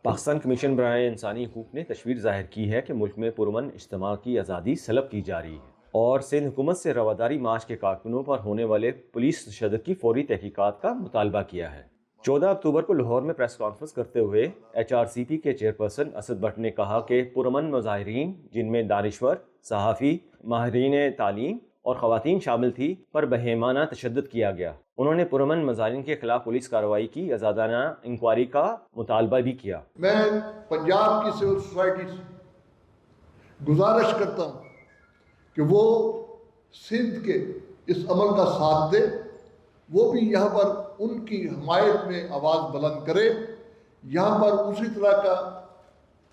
Pakistan commission برائے انسانی حقوق نے تشویش ظاہر کی ہے کہ ملک میں پرامن اجتماع کی آزادی سلب کی جا رہی ہے اور سندھ حکومت سے رواداری مارچ کے کارکنوں پر ہونے والے پولیس تشدد کی فوری تحقیقات کا مطالبہ کیا ہے۔ 14 اکتوبر کو لاہور میں پریس کانفرنس کرتے ہوئے HRCP کے چیئرپرسن اسد بٹ نے کہا کہ پرامن مظاہرین جن میں دانشور، صحافی، ماہرین تعلیم اور خواتین شامل تھی پر بہیمانہ تشدد کیا گیا۔ انہوں نے پرامن مظاہرین کے خلاف پولیس کارروائی کی آزادانہ انکوائری کا مطالبہ بھی کیا۔ میں پنجاب کی سول سوسائٹی سے گزارش کرتا ہوں کہ وہ سندھ کے اس عمل کا ساتھ دے، وہ بھی یہاں پر ان کی حمایت میں آواز بلند کرے، یہاں پر اسی طرح کا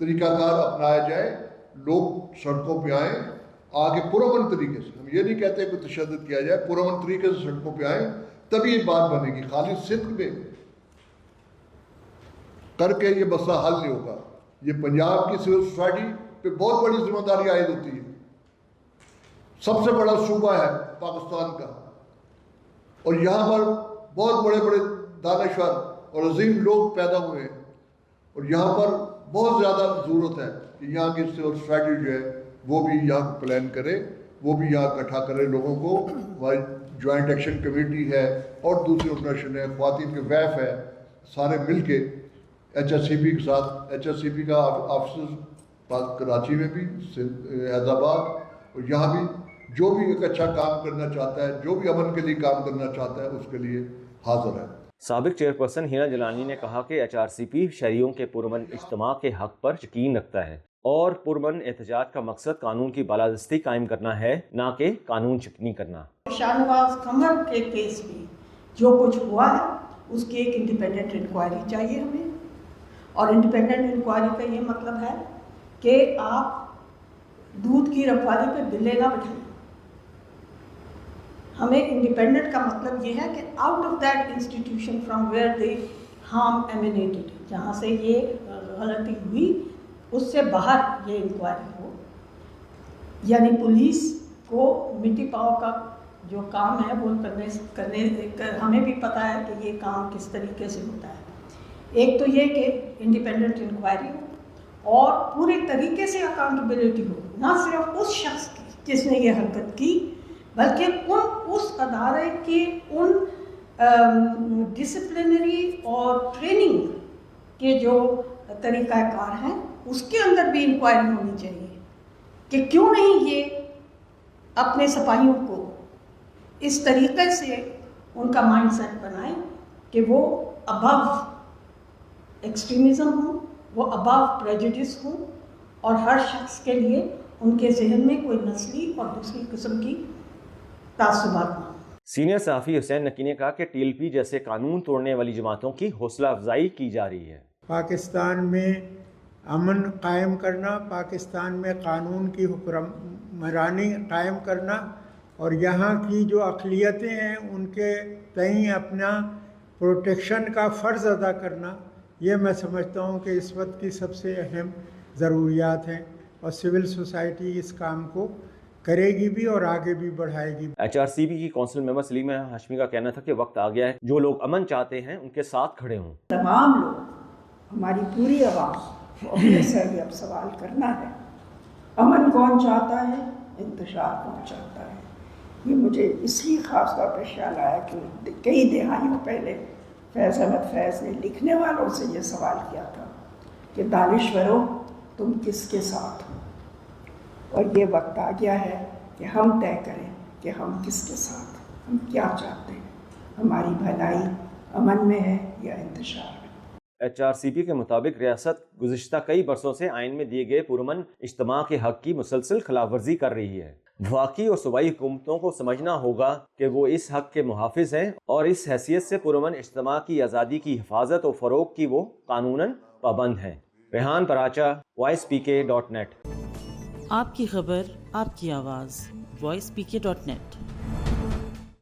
طریقہ کار اپنایا جائے، لوگ سڑکوں پہ آئیں آگے پرامن طریقے سے، ہم یہ نہیں کہتے کہ تشدد کیا جائے، پرامن طریقے سے سڑکوں پہ آئیں، تبھی یہ بات بنے گی۔ خالی سندھ میں کر کے یہ مسئلہ حل نہیں ہوگا، یہ پنجاب کی سول سوسائٹی پہ بہت بڑی ذمہ داری عائد ہوتی ہے۔ سب سے بڑا صوبہ ہے پاکستان کا، اور یہاں پر بہت بڑے بڑے دانشور اور عظیم لوگ پیدا ہوئے ہیں، اور یہاں پر بہت زیادہ ضرورت ہے کہ یہاں کی سول سوسائٹی جو ہے وہ بھی یہاں پلان کرے، وہ بھی یہاں اکٹھا کرے لوگوں کو۔ جوائنٹ ایکشن کمیٹی ہے اور دوسری آرگنائزیشن ہے، خواتین کے ویف ہے، سارے مل کے HRCP کے ساتھ، HRCP کا آفس کراچی میں بھی، حیدرآباد، اور یہاں بھی جو بھی ایک اچھا کام کرنا چاہتا ہے، جو بھی امن کے لیے کام کرنا چاہتا ہے، اس کے لیے حاضر ہے۔ سابق چیئرپرسن ہینا جیلانی نے کہا کہ HRCP شہریوں کے پرامن اجتماع کے حق پر یقین رکھتا ہے اور پرامن احتجاج کا مقصد قانون کی بالادستی قائم کرنا ہے، نہ کہ قانون شکنی کرنا۔ شاہنواز قمر کے کیس میں جو کچھ ہوا ہے اس کی ایک انڈیپینڈنٹ انکوائری چاہیے ہمیں، اور انڈیپینڈنٹ انکوائری کا یہ مطلب ہے کہ آپ دودھ کی رکھوالی پہ بلے نہ بٹھائیں۔ ہمیں انڈیپینڈنٹ کا مطلب یہ ہے کہ out of that institution from where they ہارم ایمینیٹڈ، جہاں سے یہ غلطی ہوئی اس سے باہر یہ انکوائری ہو، یعنی پولیس کو مٹی پاؤ کا جو کام ہے وہ کرنے ہمیں بھی پتہ ہے کہ یہ کام کس طریقے سے ہوتا ہے۔ ایک تو یہ کہ انڈیپینڈنٹ انکوائری ہو اور پورے طریقے سے اکاؤنٹیبلٹی ہو، نہ صرف اس شخص کی جس نے یہ حرکت کی، بلکہ اس ادارے کے ان ڈسپلنری اور ٹریننگ کے جو طریقہ کار ہیں اس کے اندر بھی انکوائری ہونی چاہیے کہ کیوں نہیں یہ اپنے سپاہیوں کو اس طریقے سے ان کا مائنڈ سیٹ بنائیں کہ وہ ابو ایکسٹریمزم ہوں، وہ ابو پریجوڈس ہوں، اور ہر شخص کے لیے ان کے ذہن میں کوئی نسلی اور دوسری قسم کی تعصبات نہ ہوں۔ سینئر صحافی حسین نقی نے کہا کہ TLP جیسے قانون توڑنے والی جماعتوں کی حوصلہ افزائی کی جا رہی ہے۔ پاکستان میں امن قائم کرنا، پاکستان میں قانون کی حکمرانی قائم کرنا، اور یہاں کی جو اقلیتیں ہیں ان کے تئیں اپنا پروٹیکشن کا فرض ادا کرنا، یہ میں سمجھتا ہوں کہ اس وقت کی سب سے اہم ضروریات ہیں، اور سول سوسائٹی اس کام کو کرے گی بھی اور آگے بھی بڑھائے گی۔ HRCP کی کونسل ممبر سلیمہ ہاشمی کا کہنا تھا کہ وقت آ گیا ہے جو لوگ امن چاہتے ہیں ان کے ساتھ کھڑے ہوں۔ تمام لوگ، ہماری پوری عوام اپنے سے بھی اب سوال کرنا ہے، امن کون چاہتا ہے، انتشار کون چاہتا ہے۔ یہ مجھے اس لیے خاص طور پہ خیال آیا کہ کئی دہائیوں پہلے فیض احمد فیض نے لکھنے والوں سے یہ سوال کیا تھا کہ دانشوروں تم کس کے ساتھ ہو، اور یہ وقت آ گیا ہے کہ ہم طے کریں کہ ہم کس کے ساتھ، ہم کیا چاہتے ہیں، ہماری بھلائی امن میں ہے یا انتشار میں۔ HRCP کے مطابق ریاست گزشتہ کئی برسوں سے آئین میں دیے گئے پرامن اجتماع کے حق کی مسلسل خلاف ورزی کر رہی ہے۔ وفاقی اور صوبائی حکومتوں کو سمجھنا ہوگا کہ وہ اس حق کے محافظ ہیں اور اس حیثیت سے پرامن اجتماع کی آزادی کی حفاظت اور فروغ کی وہ قانوناً پابند ہیں۔ ریحان پراچا، voicepk.net۔ آپ کی خبر، آپ کی آواز، voicepk.net۔